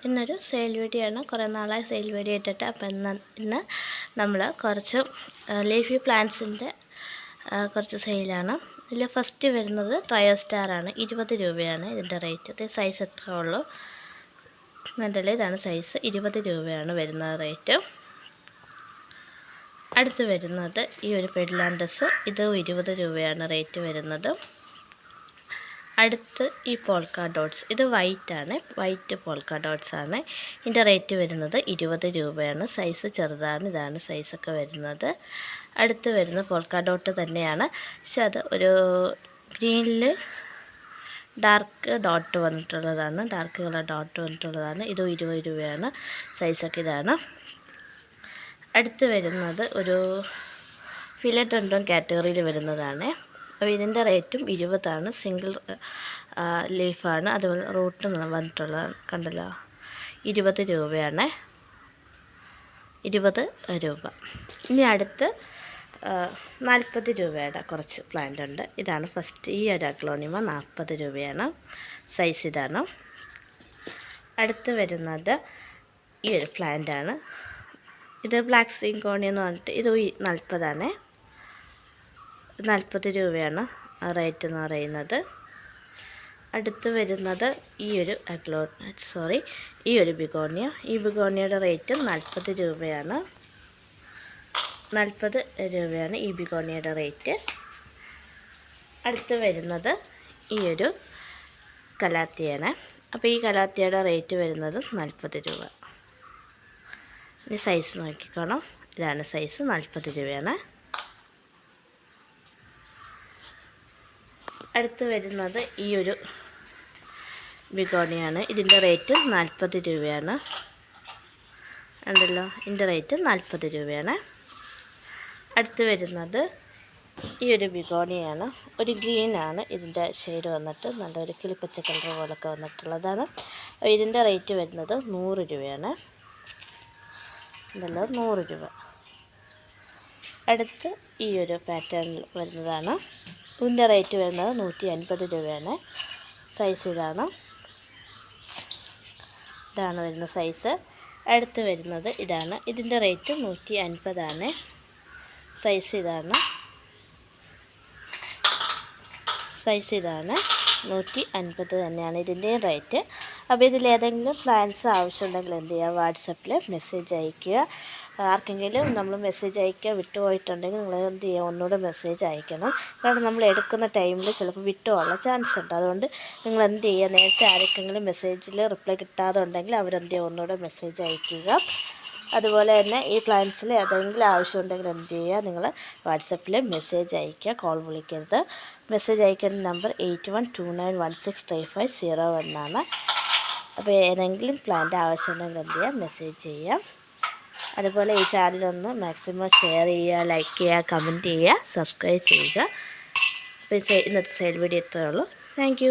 ഇന്നൊരു sale video ആണ്. കുറേ നാളായി സെയിൽ വീഡിയോ ഇട്ടിട്ട്. അപ്പോൾ ഇന്ന് നമ്മൾ കുറച്ച് ലീഫി പ്ലാന്റ്സിൻ്റെ കുറച്ച് സെയിലാണ്. ഇതിൽ ഫസ്റ്റ് വരുന്നത് ട്രയോസ്റ്റാർ ആണ്. 20 രൂപയാണ് ഇതിൻ്റെ റേറ്റ്. ഇത് സൈസ് എത്ര ഉള്ളൂ എന്നല്ല, ഇതാണ് സൈസ്. 20 രൂപയാണ് വരുന്ന റേറ്റ്. അടുത്ത് വരുന്നത് ഈ ഒരു പെഡിലാന്തസ്. ഇത് 20 രൂപയാണ് റേറ്റ് വരുന്നത്. അടുത്ത് ഈ പോൾക്ക ഡോട്ട്സ്. ഇത് വൈറ്റ് പോൾക്ക ഡോട്ട്സ് ആണ്. ഇതിൻ്റെ റേറ്റ് വരുന്നത് 20 രൂപയാണ്. സൈസ് ചെറുതാണ്. ഇതാണ് സൈസൊക്കെ വരുന്നത്. അടുത്ത് വരുന്ന പോൾക്ക ഡോട്ട് തന്നെയാണ്, പക്ഷെ അത് ഒരു ഗ്രീനിൽ ഡാർക്ക് ഡോട്ട് വന്നിട്ടുള്ളതാണ്. ഡാർക്ക് കളർ ഡോട്ട് വന്നിട്ടുള്ളതാണ്. ഇത് 20 രൂപയാണ്. സൈസൊക്കെ ഇതാണ്. അടുത്ത് വരുന്നത് ഒരു ഫിലഡെൻഡ്രോൺ കാറ്റഗറിയിൽ വരുന്നതാണ്. അപ്പോൾ ഇതിൻ്റെ റേറ്റും 20 സിംഗിൾ ലീഫാണ്. അതുപോലെ റൂട്ട് വന്നിട്ടുള്ള കണ്ടല്ലോ, 20 രൂപയാണ്. 20 രൂപ. ഇനി അടുത്ത് 40 രൂപയുടെ കുറച്ച് പ്ലാന്റ് ഉണ്ട്. ഇതാണ് ഫസ്റ്റ്. ഈ ഒരു അഗ്ലോണിമ 40 രൂപയാണ്. സൈസ് ഇതാണ്. അടുത്ത് വരുന്നത് ഈ ഒരു പ്ലാന്റാണ്. ഇത് ബ്ലാക്ക് സിങ്കോണി എന്ന് പറഞ്ഞിട്ട് ഇത് 40 രൂപയാണ് റേറ്റ് എന്ന് പറയുന്നത്. അടുത്ത് വരുന്നത് ഈ ഒരു ബിഗോണിയ. ഈ ബിഗോണിയയുടെ റേറ്റ് 40 രൂപയാണ്. 40 രൂപയാണ് ഈ ബിഗോണിയയുടെ റേറ്റ്. അടുത്ത് വരുന്നത് ഈ ഒരു കലാത്തിയാണ്. അപ്പോൾ ഈ കലാത്തിയുടെ റേറ്റ് വരുന്നത് 40 രൂപ. ഇനി സൈസ് നോക്കിക്കോണം. ഇതാണ് സൈസ്. 40 രൂപയാണ്. അടുത്ത് വരുന്നത് ഈ ഒരു ബിഗോണിയാണ്. ഇതിൻ്റെ റേറ്റ് 40 രൂപയാണ്. ഉണ്ടല്ലോ, ഇതിൻ്റെ റേറ്റ് 40 രൂപയാണ്. അടുത്ത് വരുന്നത് ഈ ഒരു ബിഗോണിയാണ്. ഒരു ഗ്രീനാണ് ഇതിൻ്റെ ഷെയ്ഡ് വന്നിട്ട്, നല്ലൊരു കിളിപ്പച്ച കളർ പോലൊക്കെ വന്നിട്ടുള്ളതാണ്. ഇതിൻ്റെ റേറ്റ് വരുന്നത് 100 രൂപയാണ്. ഉണ്ടല്ലോ, 100 രൂപ. അടുത്ത് ഈ ഒരു പാറ്റേണിൽ വരുന്നതാണ്. ഇതിൻ്റെ റേറ്റ് വരുന്നത് 150 രൂപയാണ്. സൈസ് ഇതാണ് വരുന്ന സൈസ്. അടുത്ത് വരുന്നത് ഇതാണ്. ഇതിൻ്റെ റേറ്റ് 150. സൈസ് ഇതാണ്. 150 തന്നെയാണ് ഇതിൻ്റെ റേറ്റ്. അപ്പോൾ ഇതിലേതെങ്കിലും പ്ലാൻസ് ആവശ്യമുണ്ടെങ്കിൽ എന്ത് ചെയ്യുക, വാട്സപ്പിൽ മെസ്സേജ് അയയ്ക്കുക. ആർക്കെങ്കിലും നമ്മൾ മെസ്സേജ് അയക്കാൻ വിട്ടുപോയിട്ടുണ്ടെങ്കിൽ നിങ്ങൾ എന്ത് ചെയ്യുക, ഒന്നുകൂടെ മെസ്സേജ് അയക്കണം. കാരണം നമ്മൾ എടുക്കുന്ന ടൈമിൽ ചിലപ്പോൾ വിട്ടുപോകാനുള്ള ചാൻസ് ഉണ്ട്. അതുകൊണ്ട് നിങ്ങൾ എന്ത് ചെയ്യുക, നേരത്തെ ആർക്കെങ്കിലും മെസ്സേജിൽ റിപ്ലൈ കിട്ടാതെ ഉണ്ടെങ്കിൽ അവരെന്ത് ചെയ്യുക, ഒന്നുകൂടെ മെസ്സേജ് അയയ്ക്കുക. അതുപോലെ തന്നെ ഈ പ്ലാൻസിൽ ഏതെങ്കിലും ആവശ്യമുണ്ടെങ്കിൽ എന്ത് ചെയ്യുക, നിങ്ങൾ വാട്സപ്പിൽ മെസ്സേജ് അയയ്ക്കുക. കോൾ വിളിക്കരുത്. മെസ്സേജ് അയക്കേണ്ട നമ്പർ 8129163501 ആണ്. അപ്പോൾ ഏതെങ്കിലും പ്ലാന്റ് ആവശ്യമുണ്ടെങ്കിൽ എന്ത് ചെയ്യുക, മെസ്സേജ് ചെയ്യാം. അതുപോലെ ഈ ചാനലൊന്ന് മാക്സിമം ഷെയർ ചെയ്യുക, ലൈക്ക് ചെയ്യുക, കമൻറ്റ് ചെയ്യുക, സബ്സ്ക്രൈബ് ചെയ്യുക. അപ്പോൾ ഇന്നത്തെ സെയിൽ വീഡിയോ ഇത്രയേ ഉള്ളൂ. താങ്ക്